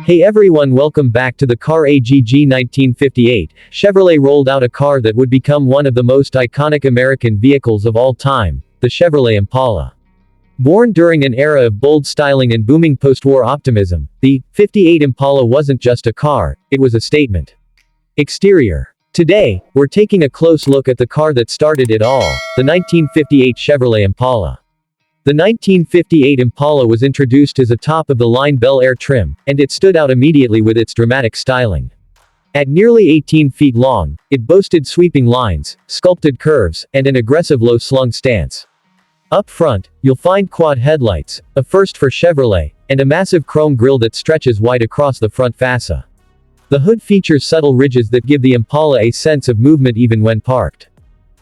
Hey everyone, welcome back to the Car AGG 1958. Chevrolet rolled out a car that would become one of the most iconic American vehicles of all time, the Chevrolet Impala. Born during an era of bold styling and booming post-war optimism, the 58 Impala wasn't just a car, it was a statement. Exterior. Today, we're taking a close look at the car that started it all, the 1958 Chevrolet Impala. The 1958 Impala was introduced as a top-of-the-line Bel Air trim, and it stood out immediately with its dramatic styling. At nearly 18 feet long, it boasted sweeping lines, sculpted curves, and an aggressive low-slung stance. Up front, you'll find quad headlights, a first for Chevrolet, and a massive chrome grille that stretches wide across the front fascia. The hood features subtle ridges that give the Impala a sense of movement even when parked.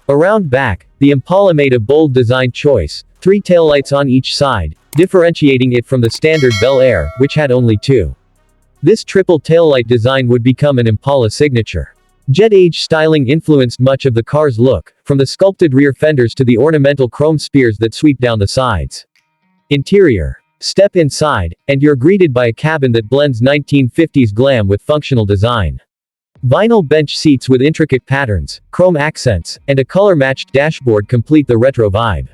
Around back, the Impala made a bold design choice, 3 taillights on each side, differentiating it from the standard Bel Air, which had only 2. This triple taillight design would become an Impala signature. Jet age styling influenced much of the car's look, from the sculpted rear fenders to the ornamental chrome spears that sweep down the sides. Interior. Step inside, and you're greeted by a cabin that blends 1950s glam with functional design. Vinyl bench seats with intricate patterns, chrome accents, and a color-matched dashboard complete the retro vibe.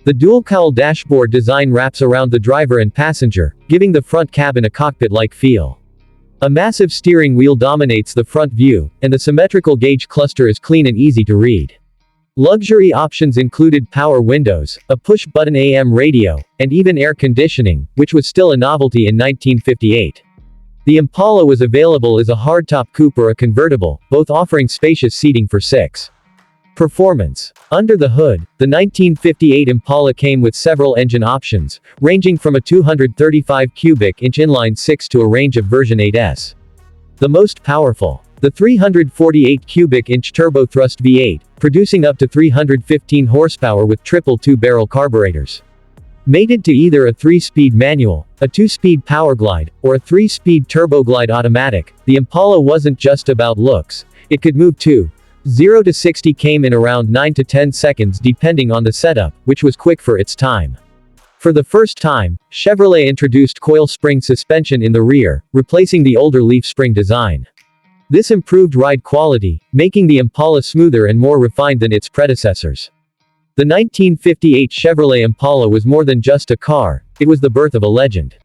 The dual-cowl dashboard design wraps around the driver and passenger, giving the front cabin a cockpit-like feel. A massive steering wheel dominates the front view, and the symmetrical gauge cluster is clean and easy to read. Luxury options included power windows, a push-button AM radio, and even air conditioning, which was still a novelty in 1958. The Impala was available as a hardtop coupe or a convertible, both offering spacious seating for 6. Performance. Under the hood, the 1958 Impala came with several engine options, ranging from a 235 cubic inch inline-6 to a range of version 8S. The most powerful. The 348 cubic inch turbo-thrust V8, producing up to 315 horsepower with triple 2-barrel carburetors. Mated to either a 3-speed manual, a 2-speed powerglide, or a 3-speed turboglide automatic, the Impala wasn't just about looks. It could move too. 0 to 60 came in around 9 to 10 seconds depending on the setup, which was quick for its time. For the first time, Chevrolet introduced coil spring suspension in the rear, replacing the older leaf spring design. This improved ride quality, making the Impala smoother and more refined than its predecessors. The 1958 Chevrolet Impala was more than just a car, it was the birth of a legend.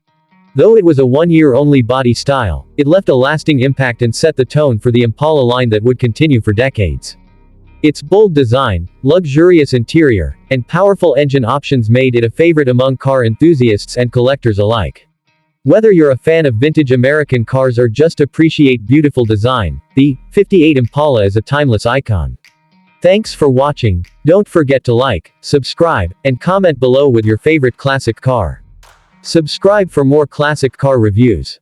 Though it was a one-year-only body style, it left a lasting impact and set the tone for the Impala line that would continue for decades. Its bold design, luxurious interior, and powerful engine options made it a favorite among car enthusiasts and collectors alike. Whether you're a fan of vintage American cars or just appreciate beautiful design, the 58 Impala is a timeless icon. Thanks for watching. Don't forget to like, subscribe, and comment below with your favorite classic car. Subscribe for more classic car reviews.